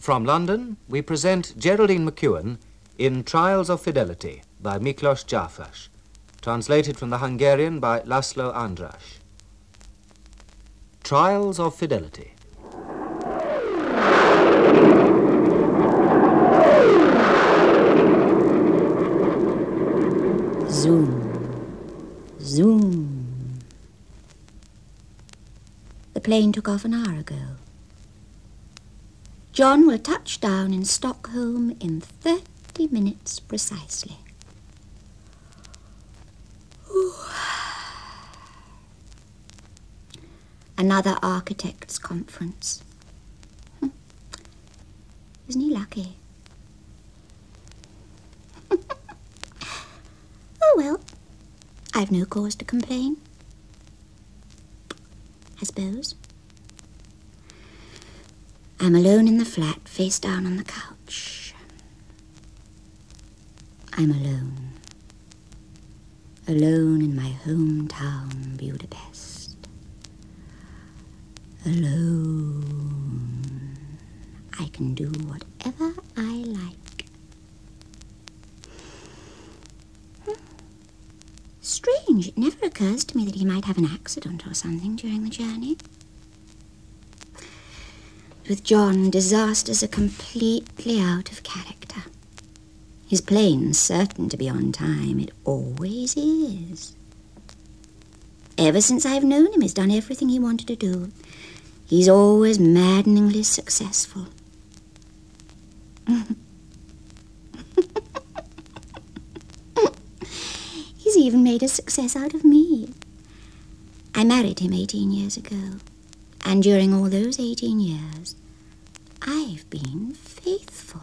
From London, we present Geraldine McEwan in Trials of Fidelity by Miklos Gyarfas, translated from the Hungarian by Laszlo Andras. Trials of Fidelity. Zoom, zoom. The plane took off an hour ago. John will touch down in Stockholm in 30 minutes precisely. Ooh. Another architects' conference. Isn't he lucky? Oh, well, I've no cause to complain, I suppose. I'm alone in the flat, face down on the couch. I'm alone. Alone in my hometown, Budapest. Alone. I can do whatever I like. Strange, it never occurs to me that he might have an accident or something during the journey. With John, disasters are completely out of character. His plane's certain to be on time. It always is. Ever since I've known him, he's done everything he wanted to do. He's always maddeningly successful. He's even made a success out of me. I married him 18 years ago. And during all those 18 years, I've been faithful.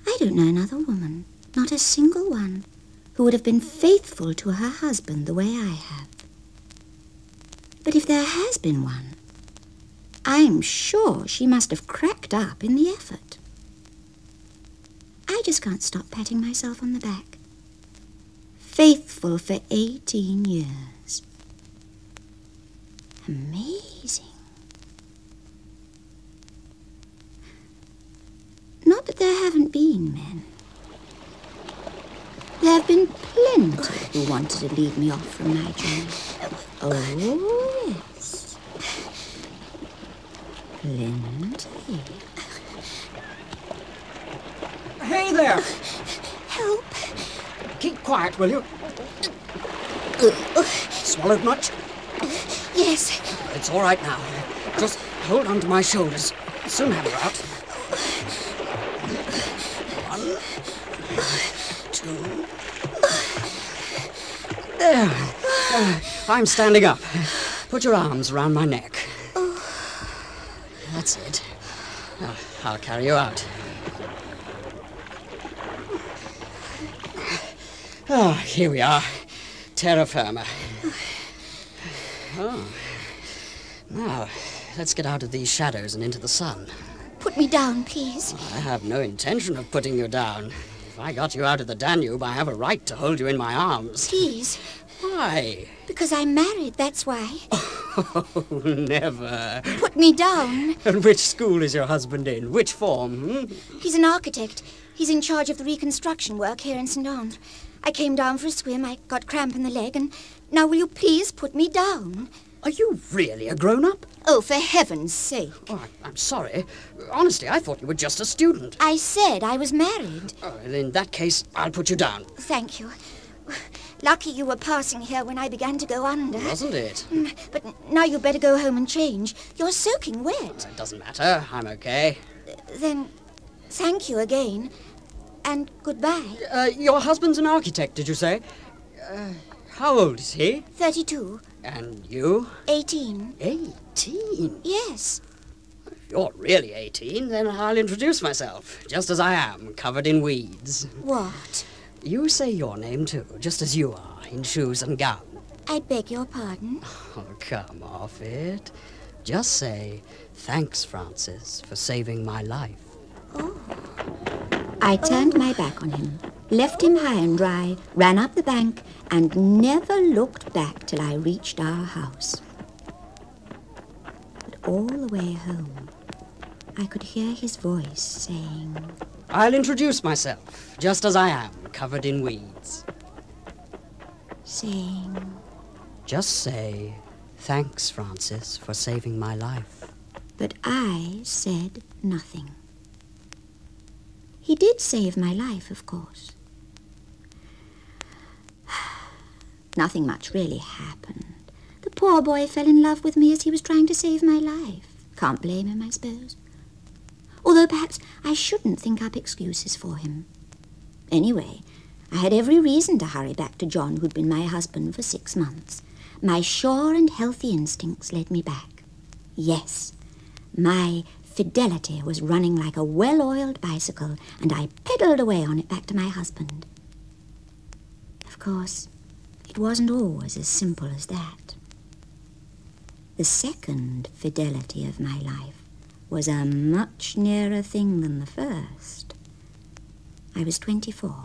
I don't know another woman, not a single one, who would have been faithful to her husband the way I have. But if there has been one, I'm sure she must have cracked up in the effort. I just can't stop patting myself on the back. Faithful for 18 years. Amazing. Not that there haven't been men. There have been plenty who wanted to lead me off from my journey. Oh, yes. Plenty. Hey there! Help. Keep quiet, will you? Swallowed much? Yes. It's all right now. Just hold on to my shoulders. I'll soon have her out. 1, 2. There. I'm standing up. Put your arms around my neck. That's it. I'll carry you out. Oh, here we are. Terra firma. Oh. Now, let's get out of these shadows and into the sun. Put me down, please. I have no intention of putting you down. If I got you out of the Danube, I have a right to hold you in my arms. Please. Why? Because I'm married, that's why. Oh, never. Put me down. And which school is your husband in? Which form? He's an architect. He's in charge of the reconstruction work here in St. Andre. I came down for a swim, I got cramp in the leg, and now will you please put me down? Are you really a grown-up? Oh, for heaven's sake. Oh, I'm sorry. Honestly, I thought you were just a student. I said I was married. Oh, in that case, I'll put you down. Thank you. Lucky you were passing here when I began to go under. Wasn't it? But now you'd better go home and change. You're soaking wet. It doesn't matter. I'm okay. Then, thank you again. And goodbye. Your husband's an architect, did you say? How old is he? 32. And you? 18. 18? Yes. If you're really 18, then I'll introduce myself, just as I am, covered in weeds. What? You say your name, too, just as you are, in shoes and gown. I beg your pardon? Oh, come off it. Just say, thanks, Francis, for saving my life. Oh. I turned my back on him, left him high and dry, ran up the bank, and never looked back till I reached our house. But all the way home, I could hear his voice saying, I'll introduce myself, just as I am, covered in weeds. Saying... Just say, thanks, Francis, for saving my life. But I said nothing. He did save my life, of course. Nothing much really happened. The poor boy fell in love with me as he was trying to save my life. Can't blame him, I suppose. Although perhaps I shouldn't think up excuses for him. Anyway, I had every reason to hurry back to John, who'd been my husband for 6 months. My sure and healthy instincts led me back. Yes, my Fidelity was running like a well-oiled bicycle, and I pedalled away on it back to my husband. Of course, it wasn't always as simple as that. The second Fidelity of my life was a much nearer thing than the first. I was 24.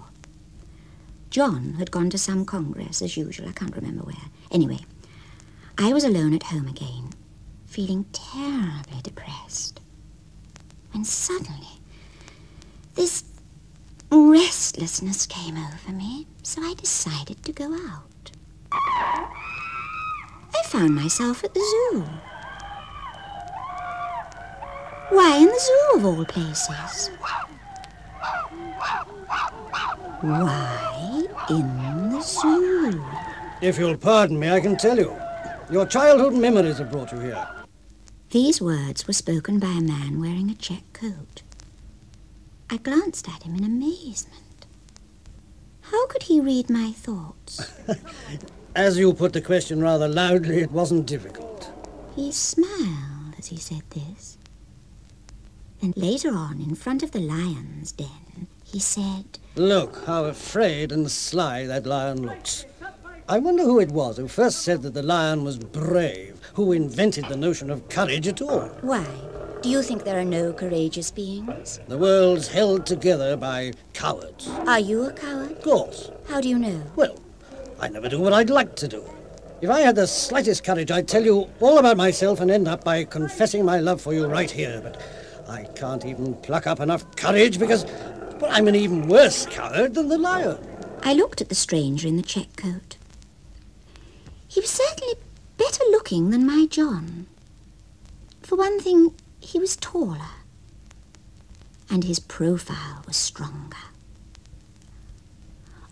John had gone to some congress, as usual. I can't remember where. Anyway, I was alone at home again, feeling terribly depressed. And suddenly, this restlessness came over me, so I decided to go out. I found myself at the zoo. Why in the zoo, of all places? Why in the zoo? If you'll pardon me, I can tell you. Your childhood memories have brought you here. These words were spoken by a man wearing a check coat. I glanced at him in amazement. How could he read my thoughts? As you put the question rather loudly, it wasn't difficult. He smiled as he said this. And later on, in front of the lion's den, he said, Look how afraid and sly that lion looks. I wonder who it was who first said that the lion was brave, who invented the notion of courage at all. Why? Do you think there are no courageous beings? The world's held together by cowards. Are you a coward? Of course. How do you know? Well, I never do what I'd like to do. If I had the slightest courage, I'd tell you all about myself and end up by confessing my love for you right here. But I can't even pluck up enough courage because, well, I'm an even worse coward than the lion. I looked at the stranger in the check coat. He was certainly better looking than my John. For one thing, he was taller, and his profile was stronger.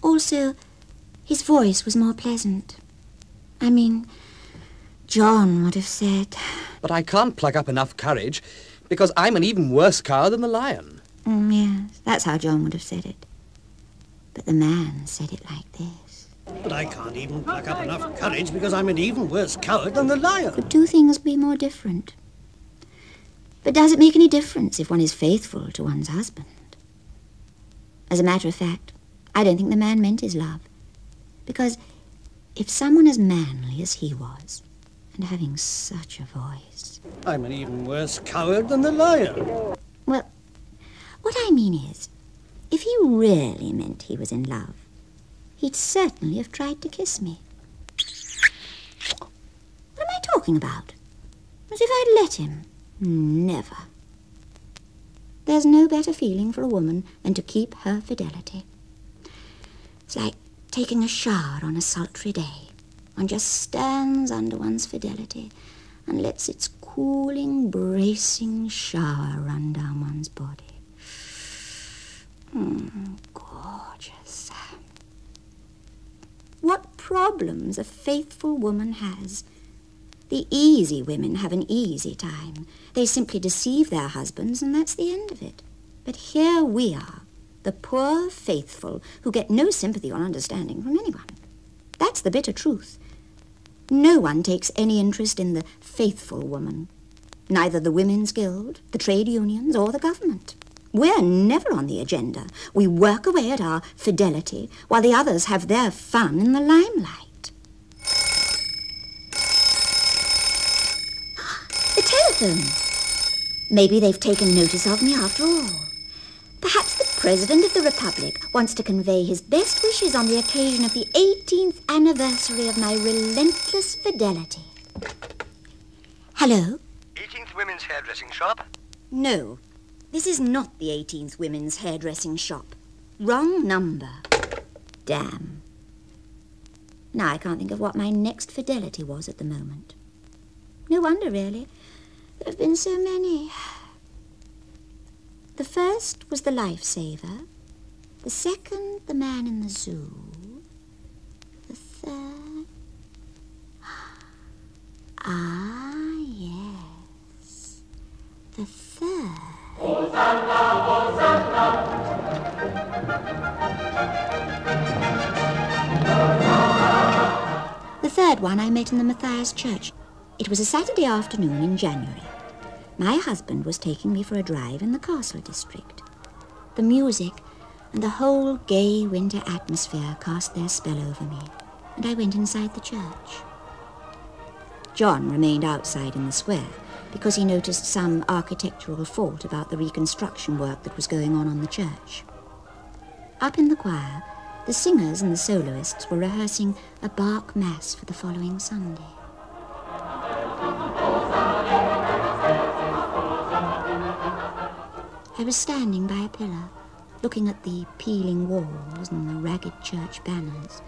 Also, his voice was more pleasant. I mean, John would have said... But I can't pluck up enough courage because I'm an even worse coward than the lion. Yes, that's how John would have said it. But the man said it like this. But I can't even pluck up enough courage because I'm an even worse coward than the lion. Could two things be more different? But does it make any difference if one is faithful to one's husband? As a matter of fact, I don't think the man meant his love. Because if someone as manly as he was, and having such a voice... I'm an even worse coward than the lion. Well, what I mean is, if he really meant he was in love, he'd certainly have tried to kiss me. What am I talking about? As if I'd let him. Never. There's no better feeling for a woman than to keep her fidelity. It's like taking a shower on a sultry day. One just stands under one's fidelity and lets its cooling, bracing shower run down one's body. Gorgeous. What problems a faithful woman has. The easy women have an easy time. They simply deceive their husbands, and that's the end of it. But here we are, the poor faithful, who get no sympathy or understanding from anyone. That's the bitter truth. No one takes any interest in the faithful woman. Neither the Women's Guild, the trade unions, or the government. We're never on the agenda. We work away at our fidelity, while the others have their fun in the limelight. The telephone. Maybe they've taken notice of me after all. Perhaps the President of the Republic wants to convey his best wishes on the occasion of the 18th anniversary of my relentless fidelity. Hello? 18th Women's Hairdressing Shop? No, this is not the 18th Women's Hairdressing Shop. Wrong number. Damn. Now I can't think of what my next Fidelity was at the moment. No wonder, really. There have been so many. The first was the Lifesaver. The second, the Man in the Zoo. The third... Ah, yes. The third... Hosanna, Hosanna! The third one I met in the Matthias Church. It was a Saturday afternoon in January. My husband was taking me for a drive in the Castle District. The music and the whole gay winter atmosphere cast their spell over me, and I went inside the church. John remained outside in the square because he noticed some architectural fault about the reconstruction work that was going on the church. Up in the choir, the singers and the soloists were rehearsing a Bach Mass for the following Sunday. I was standing by a pillar, looking at the peeling walls and the ragged church banners,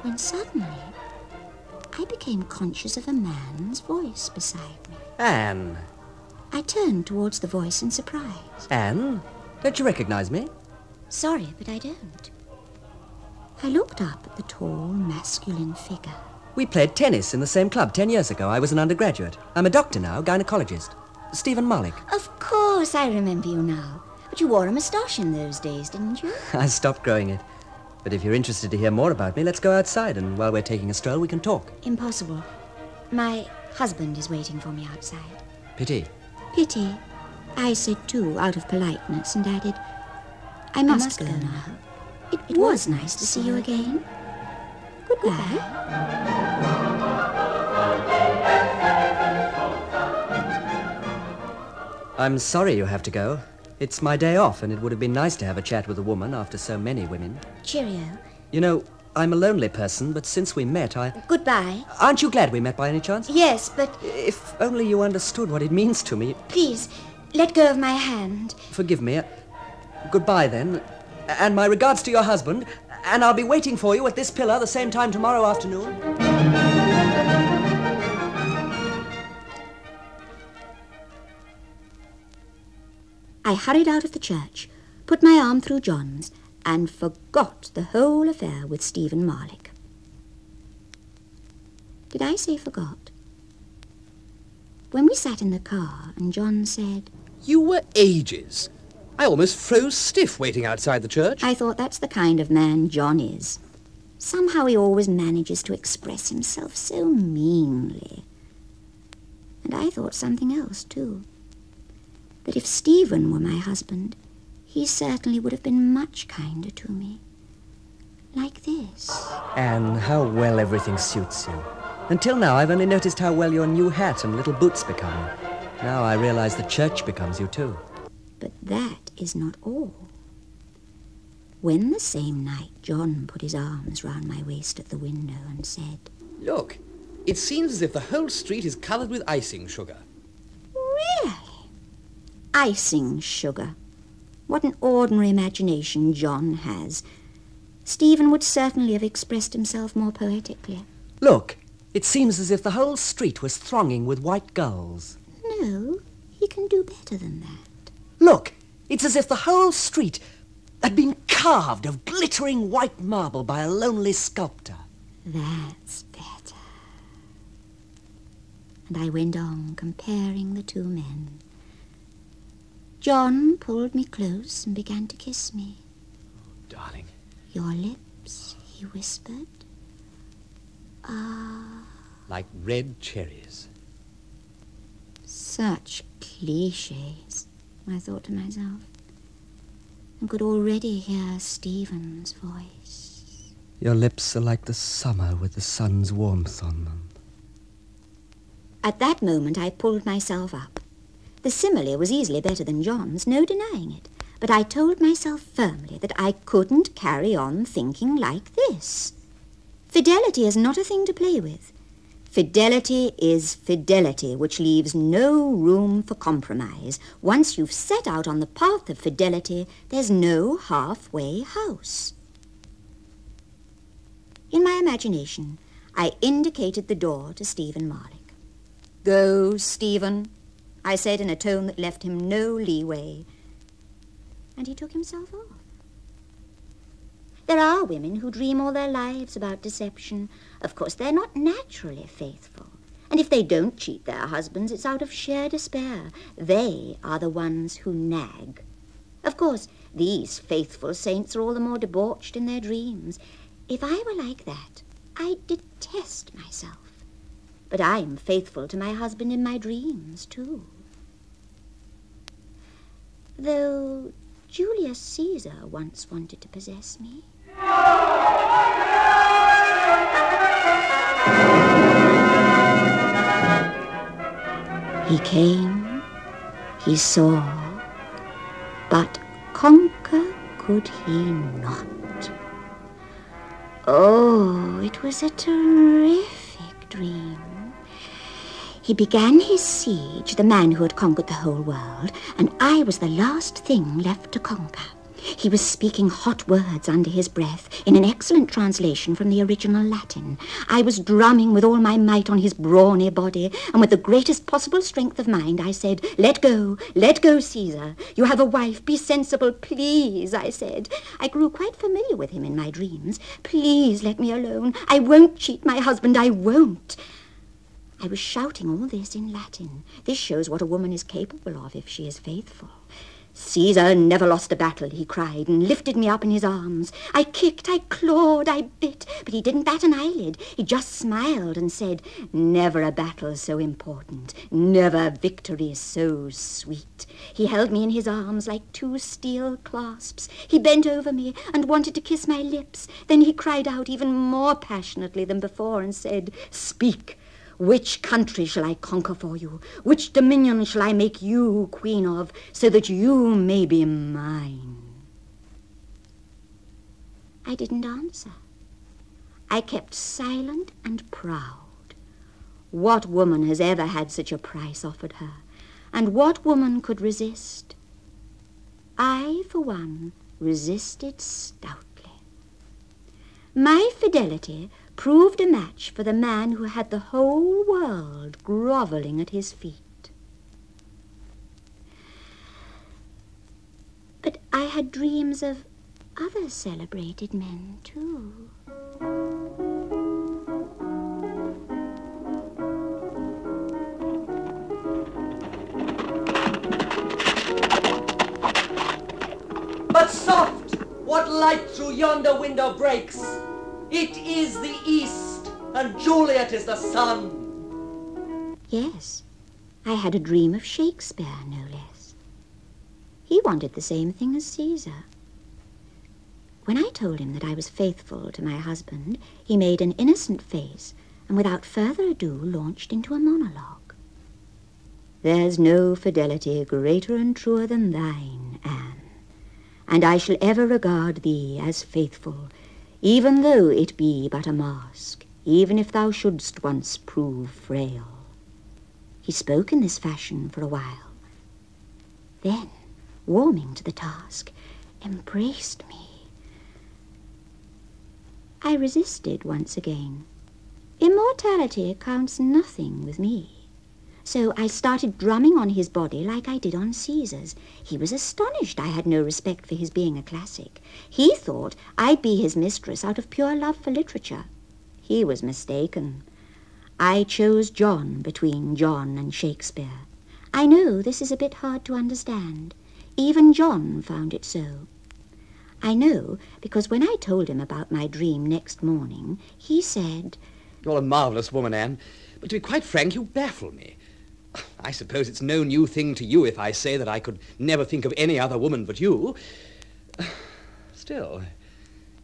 when suddenly I became conscious of a man's voice beside me. Anne. I turned towards the voice in surprise. Anne, don't you recognize me? Sorry, but I don't. I looked up at the tall, masculine figure. We played tennis in the same club 10 years ago. I was an undergraduate. I'm a doctor now, gynecologist. Stephen Malik. Of course, I remember you now. But you wore a moustache in those days, didn't you? I stopped growing it. But if you're interested to hear more about me, let's go outside, and while we're taking a stroll, we can talk. Impossible. My husband is waiting for me outside. Pity. Pity. I said too, out of politeness, and added, I must go now. It was nice to see you again. Goodbye. I'm sorry you have to go. It's my day off, and it would have been nice to have a chat with a woman after so many women. Cheerio. You know, I'm a lonely person, but since we met, Goodbye. Aren't you glad we met by any chance? Yes, but... If only you understood what it means to me. Please, let go of my hand. Forgive me. Goodbye, then. And my regards to your husband. And I'll be waiting for you at this pillar the same time tomorrow afternoon. I hurried out of the church, put my arm through John's, and forgot the whole affair with Stephen Malik. Did I say forgot? When we sat in the car and John said... You were ages. I almost froze stiff waiting outside the church. I thought that's the kind of man John is. Somehow he always manages to express himself so meanly. And I thought something else, too. That if Stephen were my husband, he certainly would have been much kinder to me. Like this. Anne, how well everything suits you. Until now, I've only noticed how well your new hat and little boots become you. Now I realize the church becomes you, too. But that is not all. When the same night John put his arms round my waist at the window and said... Look, it seems as if the whole street is covered with icing sugar. Really? Icing sugar. What an ordinary imagination John has. Stephen would certainly have expressed himself more poetically. Look, it seems as if the whole street was thronging with white gulls. No, he can do better than that. Look, it's as if the whole street had been carved of glittering white marble by a lonely sculptor. That's better. And I went on comparing the two men. John pulled me close and began to kiss me. Darling. Your lips, he whispered, are... Like red cherries. Such cliches, I thought to myself, and could already hear Stephen's voice. Your lips are like the summer with the sun's warmth on them. At that moment I pulled myself up. The simile was easily better than John's, no denying it. But I told myself firmly that I couldn't carry on thinking like this. Fidelity is not a thing to play with. Fidelity is fidelity, which leaves no room for compromise. Once you've set out on the path of fidelity, there's no halfway house. In my imagination, I indicated the door to Stephen Marlick. "Go, Stephen," I said in a tone that left him no leeway. And he took himself off. There are women who dream all their lives about deception. Of course, they're not naturally faithful. And if they don't cheat their husbands, it's out of sheer despair. They are the ones who nag. Of course, these faithful saints are all the more debauched in their dreams. If I were like that, I'd detest myself. But I'm faithful to my husband in my dreams, too. Though Julius Caesar once wanted to possess me. He came, he saw, but conquer could he not. Oh, it was a terrific dream. He began his siege, the man who had conquered the whole world, and I was the last thing left to conquer. He was speaking hot words under his breath in an excellent translation from the original Latin. I was drumming with all my might on his brawny body, and with the greatest possible strength of mind I said, let go, Caesar. You have a wife, be sensible, please, I said. I grew quite familiar with him in my dreams. Please let me alone. I won't cheat my husband, I won't. I was shouting all this in Latin. This shows what a woman is capable of if she is faithful. Caesar never lost a battle, he cried, and lifted me up in his arms. I kicked, I clawed, I bit, but he didn't bat an eyelid. He just smiled and said, never a battle so important, never victory so sweet. He held me in his arms like two steel clasps. He bent over me and wanted to kiss my lips. Then he cried out even more passionately than before and said, speak. Which country shall I conquer for you? Which dominion shall I make you queen of, so that you may be mine? I didn't answer. I kept silent and proud. What woman has ever had such a price offered her? And what woman could resist? I, for one, resisted stoutly. My fidelity proved a match for the man who had the whole world grovelling at his feet. But I had dreams of other celebrated men, too. But soft! What light through yonder window breaks? It is the east, and Juliet is the sun. Yes, I had a dream of Shakespeare, no less. He wanted the same thing as Caesar. When I told him that I was faithful to my husband, he made an innocent face and without further ado launched into a monologue. There's no fidelity greater and truer than thine, Anne, and I shall ever regard thee as faithful, even though it be but a mask, even if thou shouldst once prove frail. He spoke in this fashion for a while, then, warming to the task, embraced me. I resisted once again. Immortality counts nothing with me. So I started drumming on his body like I did on Caesar's. He was astonished I had no respect for his being a classic. He thought I'd be his mistress out of pure love for literature. He was mistaken. I chose John between John and Shakespeare. I know this is a bit hard to understand. Even John found it so. I know because when I told him about my dream next morning, he said, You're a marvellous woman, Anne, but to be quite frank, you baffle me. I suppose it's no new thing to you if I say that I could never think of any other woman but you. Still,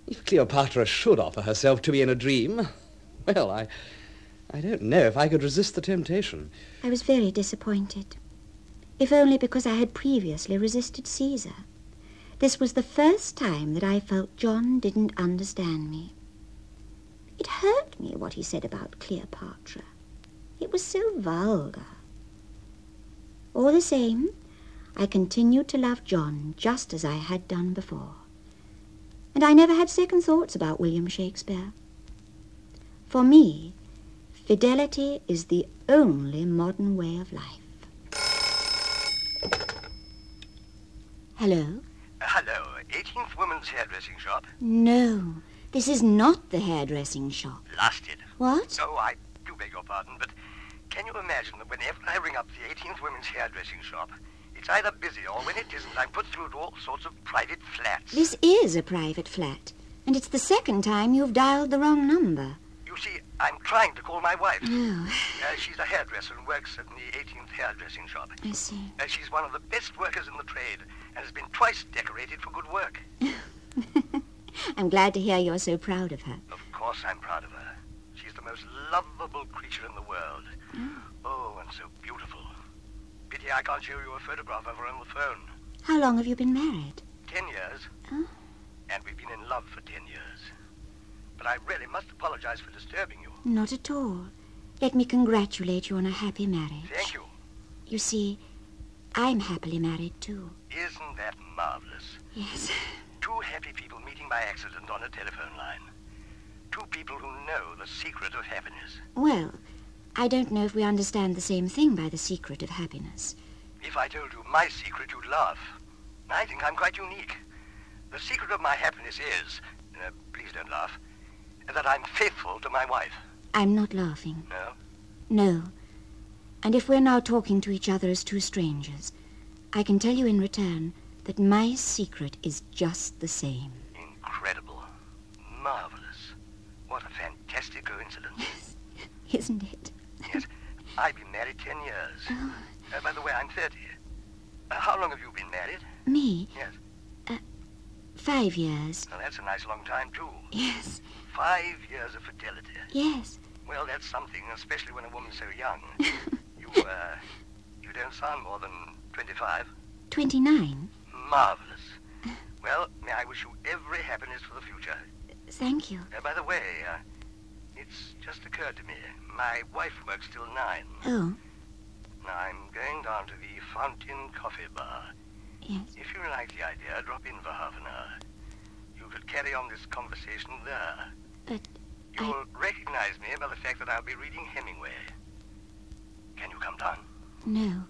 if Cleopatra should offer herself to me in a dream, well, I don't know if I could resist the temptation. I was very disappointed, if only because I had previously resisted Caesar. This was the first time that I felt John didn't understand me. It hurt me what he said about Cleopatra. It was so vulgar. All the same, I continued to love John just as I had done before. And I never had second thoughts about William Shakespeare. For me, fidelity is the only modern way of life. Hello? Hello, 18th Women's Hairdressing Shop. No, this is not the hairdressing shop. Lasted. What? Oh, I do beg your pardon, but can you imagine that whenever I ring up the 18th Women's Hairdressing Shop, it's either busy or when it isn't, I'm put through to all sorts of private flats. This is a private flat, and it's the second time you've dialed the wrong number. You see, I'm trying to call my wife. Oh. She's a hairdresser and works at the 18th Hairdressing Shop. I see. She's one of the best workers in the trade and has been twice decorated for good work. I'm glad to hear you're so proud of her. Of course I'm proud of her. She's the most lovable creature in the world. Oh, and so beautiful. Pity I can't show you a photograph of her on the phone. How long have you been married? 10 years. Oh. And we've been in love for 10 years. But I really must apologize for disturbing you. Not at all. Let me congratulate you on a happy marriage. Thank you. You see, I'm happily married, too. Isn't that marvelous? Yes. Two happy people meeting by accident on a telephone line. Two people who know the secret of happiness. Well, I don't know if we understand the same thing by the secret of happiness. If I told you my secret, you'd laugh. I think I'm quite unique. The secret of my happiness is, please don't laugh, that I'm faithful to my wife. I'm not laughing. No? No. And if we're now talking to each other as two strangers, I can tell you in return that my secret is just the same. Incredible. Marvelous. What a fantastic coincidence. Isn't it? Yes. I've been married 10 years. Oh. By the way, I'm 30. How long have you been married? Me? Yes. 5 years. Well, that's a nice long time, too. Yes. 5 years of fidelity. Yes. Well, that's something, especially when a woman's so young. You don't sound more than 25. 29. Marvelous. Well, may I wish you every happiness for the future. Thank you. By the way, it's just occurred to me. My wife works till 9. Oh. Now, I'm going down to the Fountain Coffee Bar. Yes. If you like the idea, drop in for half an hour. You could carry on this conversation there. But You'll recognize me by the fact that I'll be reading Hemingway. Can you come down? No.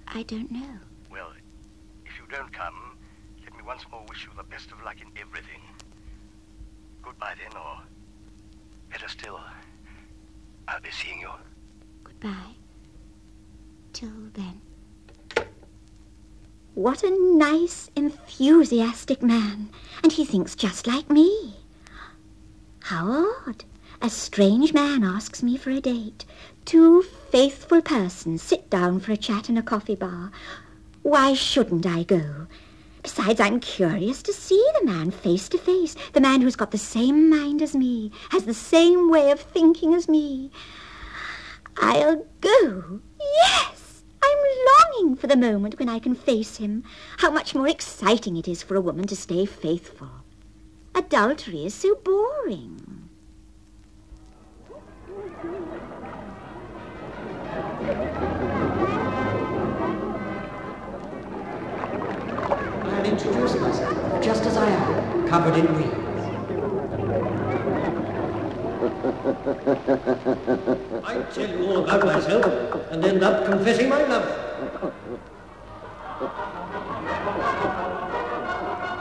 I don't know. Well, if you don't come, let me once more wish you the best of luck in everything. Goodbye then, or better still, I'll be seeing you. Goodbye. Till then. What a nice, enthusiastic man. And he thinks just like me. How odd. A strange man asks me for a date. Two faithful persons sit down for a chat in a coffee bar. Why shouldn't I go? Besides, I'm curious to see the man face to face. The man who's got the same mind as me, has the same way of thinking as me. I'll go. Yes! I'm longing for the moment when I can face him. How much more exciting it is for a woman to stay faithful. Adultery is so boring. I'll introduce myself just as I am, covered in weeds. I tell you all about myself and end up confessing my love.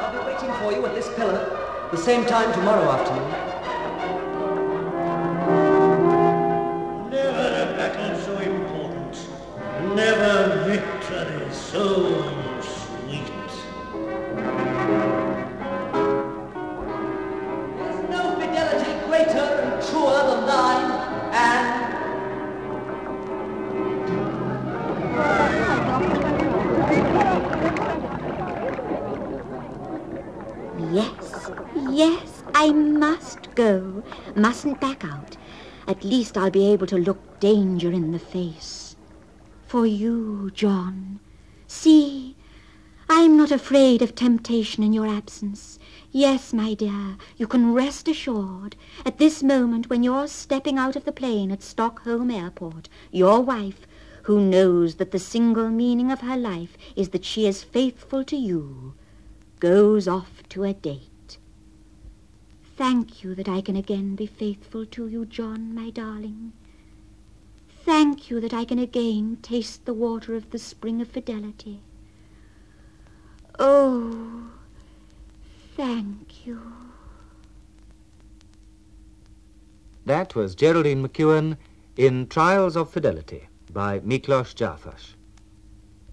I'll be waiting for you at this pillar, the same time tomorrow afternoon. Never a battle so important. Never victory so sweet. There's no fidelity greater and truer than thine, and Yes, I must go. Mustn't back out. At least I'll be able to look danger in the face. For you, John. See, I'm not afraid of temptation in your absence. Yes, my dear, you can rest assured. At this moment when you're stepping out of the plane at Stockholm Airport, your wife, who knows that the single meaning of her life is that she is faithful to you, goes off to a date. Thank you that I can again be faithful to you, John, my darling. Thank you that I can again taste the water of the spring of fidelity. Oh, thank you. That was Geraldine McEwan in Trials of Fidelity by Miklos Gyarfas.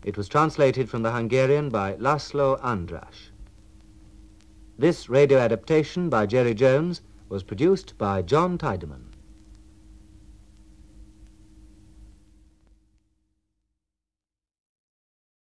It was translated from the Hungarian by Laszlo Andras. This radio adaptation by Gerry Jones was produced by John Tydeman.